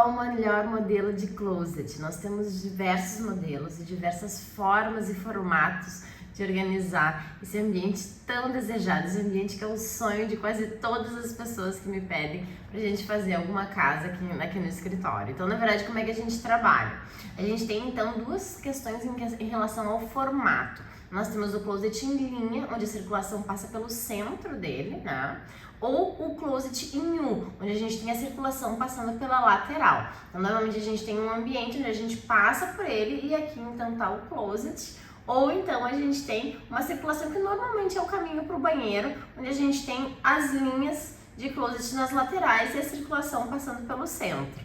Qual o melhor modelo de closet? Nós temos diversos modelos e diversas formas e formatos de organizar esse ambiente tão desejado, esse ambiente que é o sonho de quase todas as pessoas que me pedem pra gente fazer alguma casa aqui no escritório. Então, na verdade, como é que a gente trabalha? A gente tem, então, duas questões em relação ao formato. Nós temos o closet em linha, onde a circulação passa pelo centro dele, né? Ou o closet em U, onde a gente tem a circulação passando pela lateral. Então, normalmente a gente tem um ambiente onde a gente passa por ele e aqui então tá o closet. Ou então a gente tem uma circulação que normalmente é o caminho para o banheiro, onde a gente tem as linhas de closet nas laterais e a circulação passando pelo centro.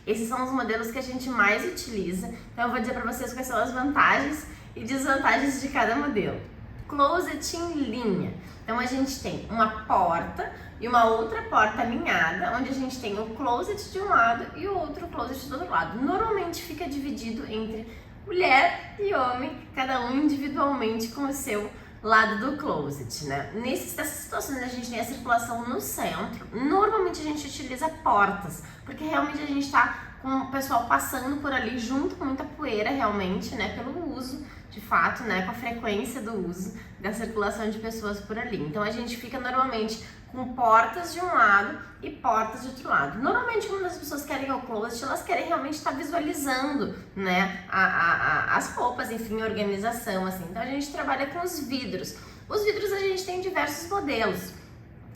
Esses são os modelos que a gente mais utiliza, então eu vou dizer para vocês quais são as vantagens e desvantagens de cada modelo. Closet em linha. Então a gente tem uma porta e uma outra porta alinhada, onde a gente tem o closet de um lado e o outro closet do outro lado. Normalmente fica dividido entre mulher e homem, cada um individualmente com o seu lado do closet, né? Nessas situações a gente tem a circulação no centro. Normalmente a gente utiliza portas, porque realmente a gente tá com o pessoal passando por ali junto com muita poeira realmente, né? Pelo uso, de fato, né? Com a frequência do uso da circulação de pessoas por ali. Então a gente fica normalmente com portas de um lado e portas de outro lado. Normalmente quando as pessoas querem o closet, elas querem realmente estar visualizando, né? As roupas, enfim, a organização, assim. Então a gente trabalha com os vidros. Os vidros a gente tem diversos modelos.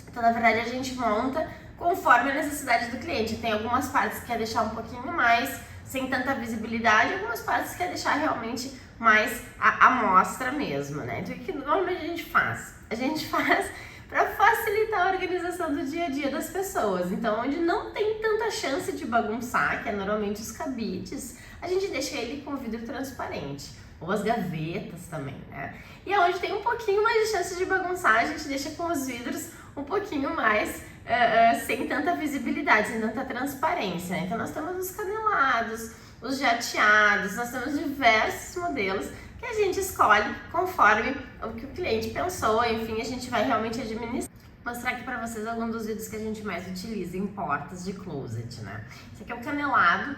Então, na verdade, a gente monta conforme a necessidade do cliente. Tem algumas partes que quer deixar um pouquinho mais sem tanta visibilidade, algumas partes que quer deixar realmente mais a mostra mesmo, né? Então, o que normalmente a gente faz? A gente faz para facilitar a organização do dia a dia das pessoas. Então, onde não tem tanta chance de bagunçar, que é normalmente os cabides, a gente deixa ele com vidro transparente. Ou as gavetas também, né? E onde tem um pouquinho mais de chance de bagunçar, a gente deixa com os vidros um pouquinho mais sem tanta visibilidade, sem tanta transparência, né? Então nós temos os canelados, os jateados, nós temos diversos modelos que a gente escolhe conforme o que o cliente pensou, enfim, a gente vai realmente administrar. Vou mostrar aqui pra vocês alguns dos vidros que a gente mais utiliza em portas de closet, né? Esse aqui é o canelado,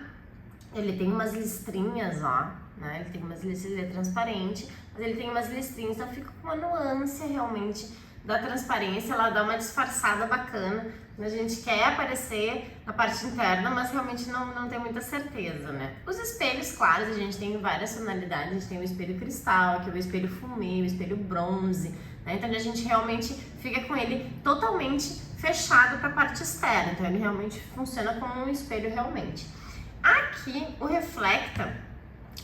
ele tem umas listrinhas, ó, né? Ele tem umas listrinhas, ele é transparente, mas ele tem umas listrinhas, então fica com uma nuance realmente da transparência, ela dá uma disfarçada bacana, a gente quer aparecer na parte interna, mas realmente não tem muita certeza, né? Os espelhos, claro, a gente tem várias tonalidades, a gente tem o espelho cristal, aqui o espelho fumê, o espelho bronze, né? Então a gente realmente fica com ele totalmente fechado para a parte externa, então ele realmente funciona como um espelho realmente. Aqui o reflector,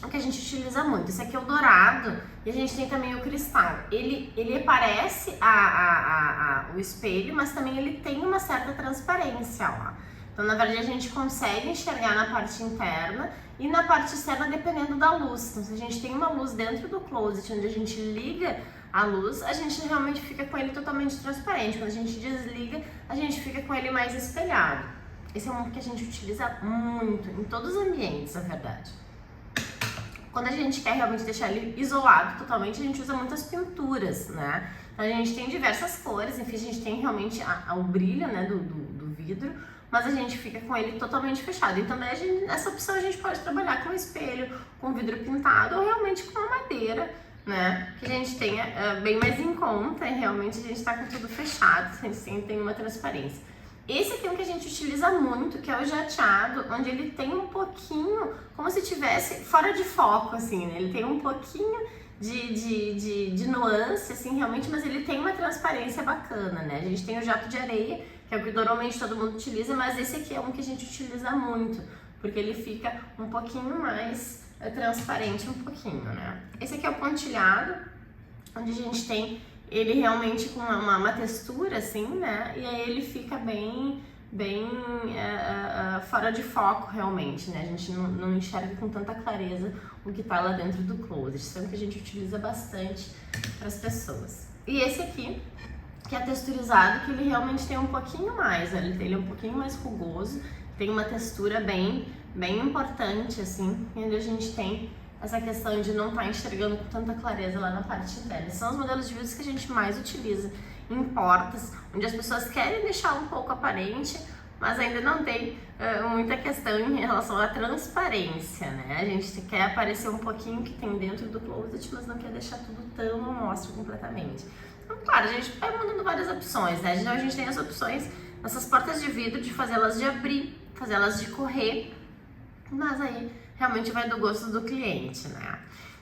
o que a gente utiliza muito, esse aqui é o dourado e a gente tem também o cristal. Ele parece o espelho, mas também ele tem uma certa transparência, ó. Então, na verdade, a gente consegue enxergar na parte interna e na parte externa dependendo da luz. Então, se a gente tem uma luz dentro do closet, onde a gente liga a luz, a gente realmente fica com ele totalmente transparente. Quando a gente desliga, a gente fica com ele mais espelhado. Esse é um que a gente utiliza muito, em todos os ambientes, na verdade. Quando a gente quer realmente deixar ele isolado totalmente, a gente usa muitas pinturas, né? Então a gente tem diversas cores, enfim, a gente tem realmente o brilho, né, do vidro, mas a gente fica com ele totalmente fechado. Então daí essa opção a gente pode trabalhar com espelho, com vidro pintado ou realmente com uma madeira, né? Que a gente tenha bem mais em conta e realmente a gente tá com tudo fechado, sem ter uma transparência. Esse aqui é um que a gente utiliza muito, que é o jateado, onde ele tem um pouquinho, como se tivesse fora de foco, assim, né? Ele tem um pouquinho de nuance, assim, realmente, mas ele tem uma transparência bacana, né? A gente tem o jato de areia, que é o que normalmente todo mundo utiliza, mas esse aqui é um que a gente utiliza muito, porque ele fica um pouquinho mais transparente, um pouquinho, né? Esse aqui é o pontilhado, onde a gente tem ele realmente com uma textura assim, né? E aí ele fica bem fora de foco realmente, né? A gente não enxerga com tanta clareza o que tá lá dentro do closet, sendo que a gente utiliza bastante para as pessoas. E esse aqui, que é texturizado, que ele realmente tem um pouquinho mais, né? Ele é um pouquinho mais rugoso, tem uma textura bem importante, assim, onde a gente tem essa questão de não estar enxergando com tanta clareza lá na parte interna. São os modelos de vidros que a gente mais utiliza em portas, onde as pessoas querem deixar um pouco aparente, mas ainda não tem muita questão em relação à transparência, né? A gente quer aparecer um pouquinho que tem dentro do closet, mas não quer deixar tudo tão à mostra completamente. Então, claro, a gente vai mandando várias opções, né? Então a gente tem as opções, essas portas de vidro, de fazê-las de abrir, fazê-las de correr, mas aí realmente vai do gosto do cliente, né?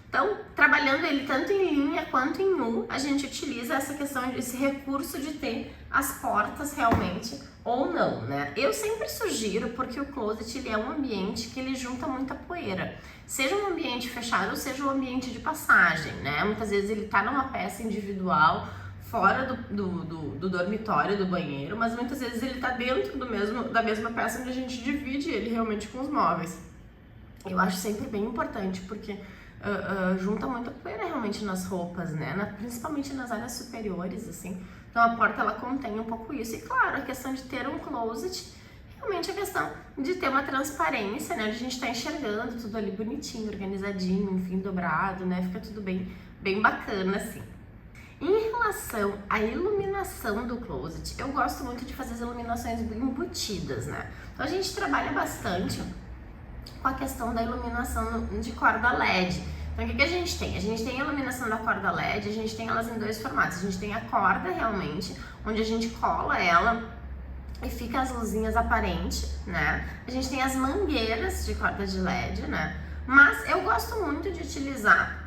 Então, trabalhando ele tanto em linha quanto em U, a gente utiliza essa questão, esse recurso de ter as portas realmente ou não, né? Eu sempre sugiro, porque o closet ele é um ambiente que ele junta muita poeira. Seja um ambiente fechado ou seja um ambiente de passagem, né? Muitas vezes ele tá numa peça individual, fora do dormitório, do banheiro, mas muitas vezes ele tá dentro da mesma peça onde a gente divide ele realmente com os móveis. Eu acho sempre bem importante, porque junta muita poeira realmente nas roupas, né? Principalmente nas áreas superiores, assim. Então a porta ela contém um pouco isso. E claro, a questão de ter um closet, realmente a questão de ter uma transparência, né? A gente tá enxergando tudo ali bonitinho, organizadinho, enfim, dobrado, né? Fica tudo bem bacana, assim. Em relação à iluminação do closet, eu gosto muito de fazer as iluminações embutidas, né? Então a gente trabalha bastante com a questão da iluminação de corda LED. Então o que a gente tem? A gente tem a iluminação da corda LED, a gente tem elas em dois formatos. A gente tem a corda realmente, onde a gente cola ela e fica as luzinhas aparentes, né? A gente tem as mangueiras de corda de LED, né? Mas eu gosto muito de utilizar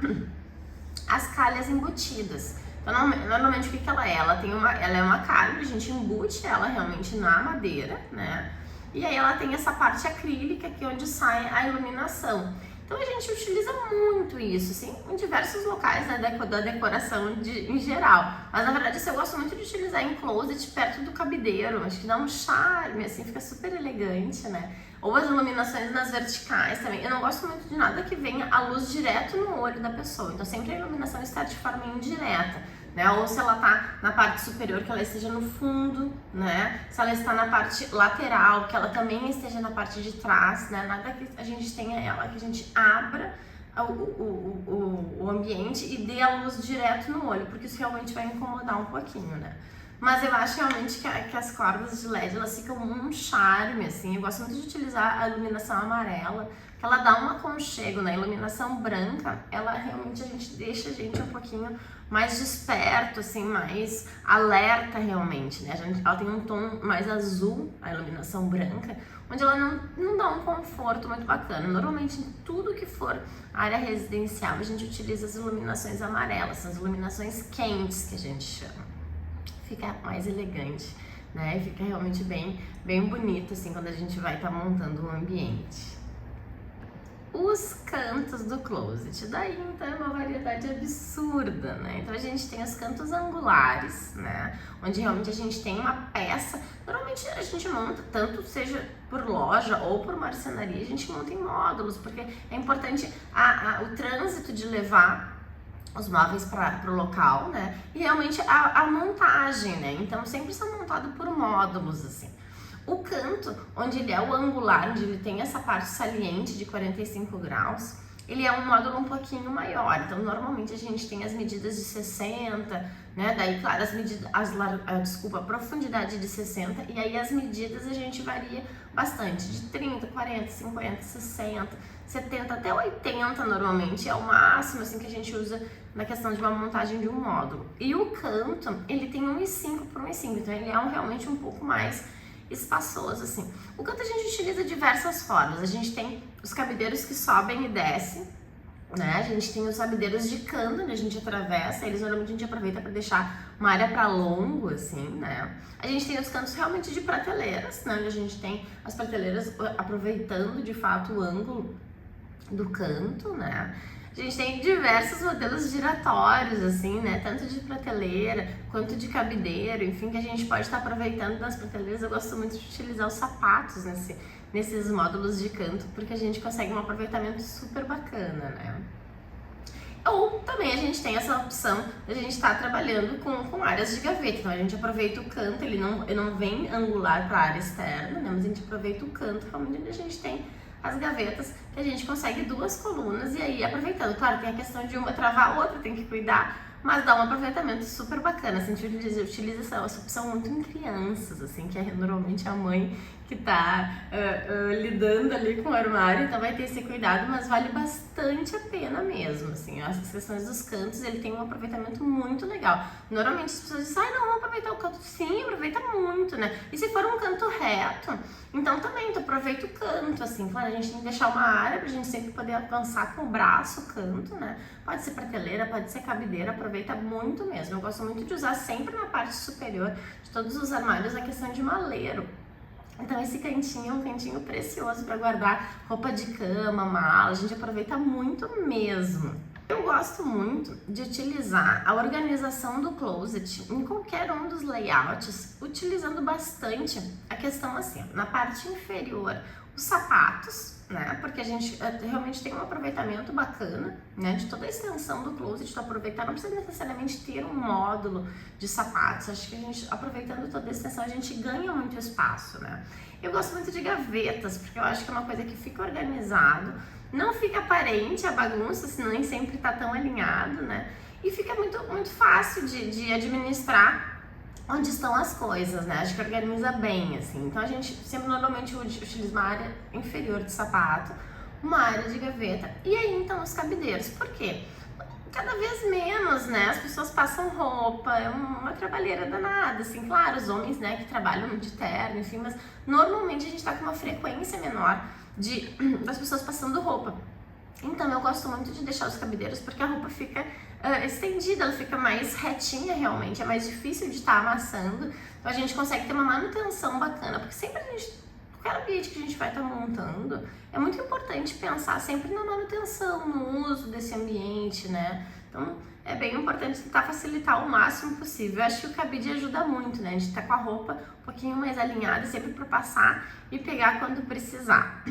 as calhas embutidas. Então, normalmente o que ela é? Ela é uma calha, a gente embute ela realmente na madeira, né? E aí ela tem essa parte acrílica que é onde sai a iluminação. Então a gente utiliza muito isso, assim, em diversos locais, né, da decoração em geral. Mas na verdade eu gosto muito de utilizar em closet perto do cabideiro, acho que dá um charme, assim, fica super elegante, né? Ou as iluminações nas verticais também. Eu não gosto muito de nada que venha a luz direto no olho da pessoa, então sempre a iluminação está de forma indireta, né? Ou se ela tá na parte superior, que ela esteja no fundo, né? Se ela está na parte lateral, que ela também esteja na parte de trás, né? Nada que a gente tenha ela, que a gente abra o ambiente e dê a luz direto no olho, porque isso realmente vai incomodar um pouquinho, né? Mas eu acho realmente que as cordas de LED, elas ficam um charme, assim. Eu gosto muito de utilizar a iluminação amarela, que ela dá um aconchego, né? A iluminação branca, ela realmente deixa a gente um pouquinho mais desperto, assim, mais alerta realmente, né? Ela tem um tom mais azul, a iluminação branca, onde ela não dá um conforto muito bacana. Normalmente, em tudo que for área residencial, a gente utiliza as iluminações amarelas, são as iluminações quentes que a gente chama. Fica mais elegante, né? Fica realmente bem bonito, assim, quando a gente vai estar montando um ambiente. Os cantos do closet, daí então é uma variedade absurda, né? Então a gente tem os cantos angulares, né? Onde realmente a gente tem uma peça, normalmente a gente monta, tanto seja por loja ou por marcenaria, a gente monta em módulos, porque é importante o trânsito de levar os móveis para o local, né? E realmente a montagem, né? Então sempre são montados por módulos, assim. O canto, onde ele é o angular, onde ele tem essa parte saliente de 45 graus, ele é um módulo um pouquinho maior. Então normalmente a gente tem as medidas de 60, né? Daí, claro, a profundidade de 60, e aí as medidas a gente varia bastante, de 30, 40, 50, 60, 70 até 80 normalmente é o máximo assim que a gente usa na questão de uma montagem de um módulo. E o canto, ele tem 1,5 por 1,5, então ele é realmente um pouco mais espaçoso, assim. O canto a gente utiliza diversas formas. A gente tem os cabideiros que sobem e descem, né? A gente tem os cabideiros de cano, onde a gente atravessa, eles normalmente a gente aproveita para deixar uma área para longo, assim, né? A gente tem os cantos realmente de prateleiras, né? Onde a gente tem as prateleiras aproveitando de fato o ângulo do canto, né? A gente tem diversos modelos giratórios, assim, né? Tanto de prateleira quanto de cabideiro, enfim, que a gente pode estar aproveitando das prateleiras. Eu gosto muito de utilizar os sapatos nesses módulos de canto, porque a gente consegue um aproveitamento super bacana, né? Ou também a gente tem essa opção de a gente estar trabalhando com áreas de gaveta. Então a gente aproveita o canto, ele não vem angular para a área externa, né? Mas a gente aproveita o canto, realmente onde a gente tem as gavetas, que a gente consegue 2 colunas e aí aproveitando. Claro, tem a questão de uma travar a outra, tem que cuidar, mas dá um aproveitamento super bacana. Assim, a gente utiliza essa opção muito em crianças, assim, que é normalmente a mãe que tá lidando ali com o armário, então vai ter esse cuidado, mas vale bastante a pena mesmo, assim, essas questões dos cantos, ele tem um aproveitamento muito legal. Normalmente as pessoas dizem, não, vamos aproveitar o canto. Sim, aproveita muito, né? E se for um canto reto, então também tu aproveita o canto, assim, claro, a gente tem que deixar uma área pra gente sempre poder alcançar com o braço o canto, né? Pode ser prateleira, pode ser cabideira, aproveita muito mesmo. Eu gosto muito de usar sempre na parte superior de todos os armários a questão de maleiro. Então esse cantinho é um cantinho precioso para guardar roupa de cama, mala, a gente aproveita muito mesmo. Eu gosto muito de utilizar a organização do closet em qualquer um dos layouts, utilizando bastante a questão assim, na parte inferior, os sapatos, né? Porque a gente realmente tem um aproveitamento bacana, né? De toda a extensão do closet, tu aproveitar, não precisa necessariamente ter um módulo de sapatos, acho que a gente, aproveitando toda a extensão, a gente ganha muito espaço, né? Eu gosto muito de gavetas, porque eu acho que é uma coisa que fica organizado, não fica aparente a bagunça, senão nem sempre tá tão alinhado, né? E fica muito fácil de administrar onde estão as coisas, né? Acho que organiza bem, assim. Então a gente sempre normalmente utiliza uma área inferior de sapato, uma área de gaveta e aí então os cabideiros. Por quê? Cada vez menos, né? As pessoas passam roupa, é uma trabalheira danada, assim. Claro, os homens, né, que trabalham de terno, enfim, mas normalmente a gente tá com uma frequência menor das pessoas passando roupa. Então eu gosto muito de deixar os cabideiros porque a roupa fica estendida, ela fica mais retinha realmente, é mais difícil de estar amassando, então a gente consegue ter uma manutenção bacana, porque sempre qualquer ambiente que a gente vai estar montando, é muito importante pensar sempre na manutenção, no uso desse ambiente, né? Então é bem importante tentar facilitar o máximo possível. Eu acho que o cabide ajuda muito, né? A gente tá com a roupa um pouquinho mais alinhada, sempre para passar e pegar quando precisar.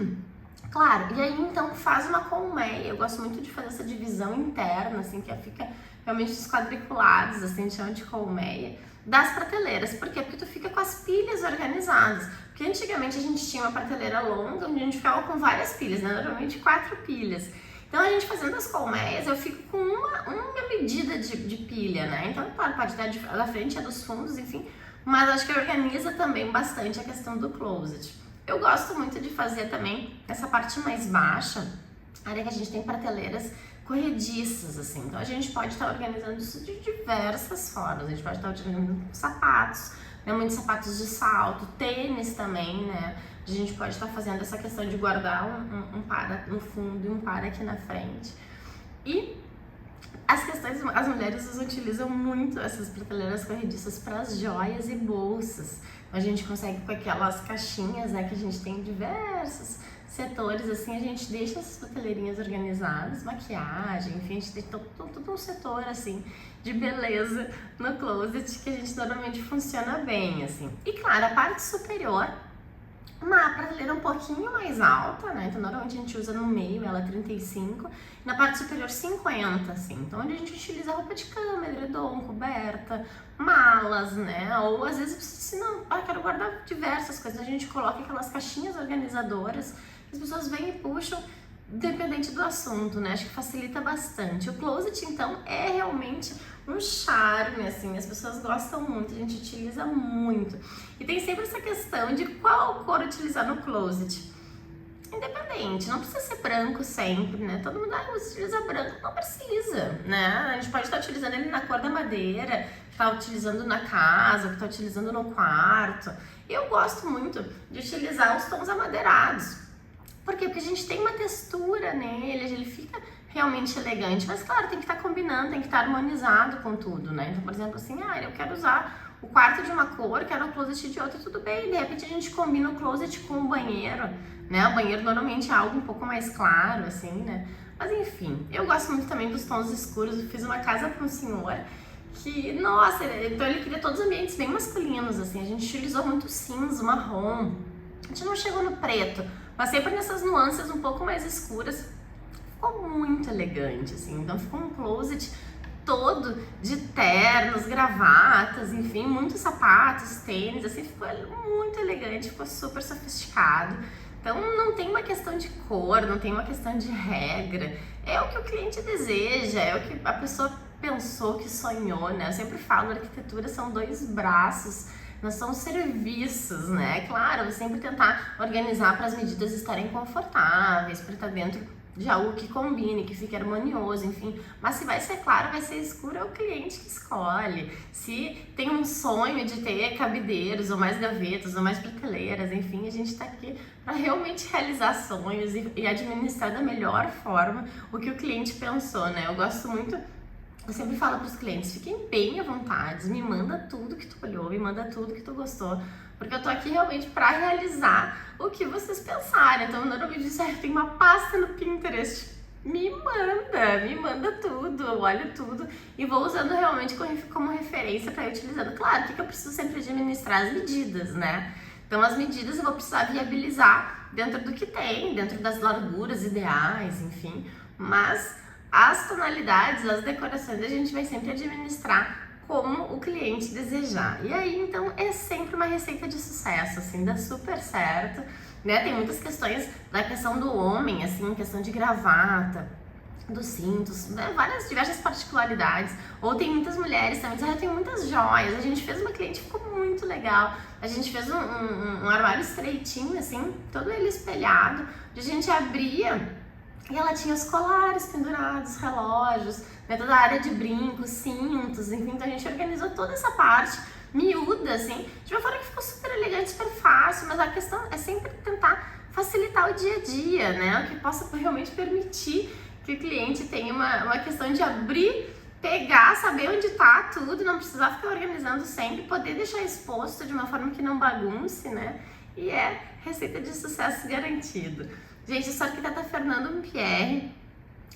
Claro, e aí então faz uma colmeia. Eu gosto muito de fazer essa divisão interna, assim, que fica realmente os quadriculados, assim, a gente chama de colmeia, das prateleiras. Por quê? Porque tu fica com as pilhas organizadas. Porque antigamente a gente tinha uma prateleira longa, onde a gente ficava com várias pilhas, né? Normalmente 4 pilhas. Então a gente fazendo as colmeias, eu fico com uma medida de pilha, né? Então, claro, pode dar da frente, dos fundos, enfim, mas acho que organiza também bastante a questão do closet. Eu gosto muito de fazer também essa parte mais baixa, a área que a gente tem prateleiras corrediças, assim. Então a gente pode estar organizando isso de diversas formas. A gente pode estar utilizando sapatos, né? Muitos sapatos de salto, tênis também, né? A gente pode estar fazendo essa questão de guardar um par no fundo e um par aqui na frente. E as mulheres utilizam muito essas prateleiras corrediças para as joias e bolsas. A gente consegue com aquelas caixinhas, né, que a gente tem em diversos setores, assim, a gente deixa essas prateleirinhas organizadas, maquiagem, enfim, a gente tem todo um setor, assim, de beleza no closet que a gente normalmente funciona bem, assim. E claro, a parte superior, uma prateleira um pouquinho mais alta, né? Então normalmente a gente usa no meio, ela é 35, e na parte superior 50, assim. Então onde a gente utiliza roupa de cama, edredom, coberta, malas, né? Ou às vezes, se não, quero guardar diversas coisas, a gente coloca aquelas caixinhas organizadoras, as pessoas vêm e puxam, dependente do assunto, né? Acho que facilita bastante. O closet, então, é realmente um charme, assim, as pessoas gostam muito, a gente utiliza muito. E tem sempre essa questão de qual cor utilizar no closet. Independente, não precisa ser branco sempre, né? Todo mundo, você utiliza branco, não precisa, né? A gente pode estar utilizando ele na cor da madeira, que está utilizando na casa, que está utilizando no quarto. Eu gosto muito de utilizar os tons amadeirados. Por quê? Porque a gente tem uma textura nele, ele fica realmente elegante, mas claro, tem que estar combinando, tem que estar harmonizado com tudo, né? Então, por exemplo, assim, eu quero usar o quarto de uma cor, quero o closet de outra, tudo bem, de repente a gente combina o closet com o banheiro, né? O banheiro normalmente é algo um pouco mais claro, assim, né? Mas enfim, eu gosto muito também dos tons escuros. Eu fiz uma casa para um senhor que, nossa, então ele queria todos os ambientes bem masculinos, assim, a gente utilizou muito cinza, marrom, a gente não chegou no preto, mas sempre nessas nuances um pouco mais escuras. Ficou muito elegante, assim. Então ficou um closet todo de ternos, gravatas, enfim, muitos sapatos, tênis, assim, ficou muito elegante, ficou super sofisticado. Então não tem uma questão de cor, não tem uma questão de regra, é o que o cliente deseja, é o que a pessoa pensou, que sonhou, né? Eu sempre falo, a arquitetura são 2 braços nós somos serviços, né? Claro, você sempre tentar organizar para as medidas estarem confortáveis, para estar dentro de algo que combine, que fique harmonioso, enfim. Mas se vai ser claro, vai ser escuro, é o cliente que escolhe. Se tem um sonho de ter cabideiros, ou mais gavetas, ou mais prateleiras, enfim, a gente está aqui para realmente realizar sonhos e administrar da melhor forma o que o cliente pensou, né? Eu gosto muito. Eu sempre falo para os clientes, fiquem bem à vontade, me manda tudo que tu olhou, me manda tudo que tu gostou, porque eu tô aqui realmente para realizar o que vocês pensaram. Então, normalmente diz, tem uma pasta no Pinterest, me manda tudo, eu olho tudo e vou usando realmente como referência para ir utilizando. Claro, que eu preciso sempre administrar as medidas, né? Então, as medidas eu vou precisar viabilizar dentro do que tem, dentro das larguras ideais, enfim, mas as tonalidades, as decorações, a gente vai sempre administrar como o cliente desejar. E aí, então, é sempre uma receita de sucesso, assim, dá super certo, né? Tem muitas questões da questão do homem, assim, questão de gravata, dos cintos, né? Várias, diversas particularidades. Ou tem muitas mulheres também, eu tenho muitas joias. A gente fez uma cliente, ficou muito legal. A gente fez um armário estreitinho, assim, todo ele espelhado, onde a gente abria e ela tinha os colares pendurados, relógios, né, toda a área de brincos, cintos, enfim, então a gente organizou toda essa parte miúda, assim, de uma forma que ficou super elegante, super fácil, mas a questão é sempre tentar facilitar o dia a dia, né, o que possa realmente permitir que o cliente tenha uma questão de abrir, pegar, saber onde tá tudo, não precisar ficar organizando sempre, poder deixar exposto de uma forma que não bagunce, né, e é receita de sucesso garantido. Gente, eu sou a arquiteta Fernanda Pierre,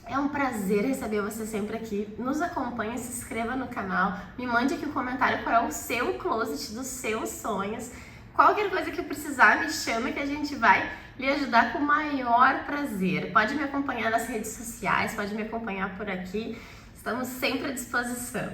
é um prazer receber você sempre aqui, nos acompanhe, se inscreva no canal, me mande aqui um comentário qual é o seu closet dos seus sonhos, qualquer coisa que precisar me chama que a gente vai lhe ajudar com o maior prazer. Pode me acompanhar nas redes sociais, pode me acompanhar por aqui, estamos sempre à disposição.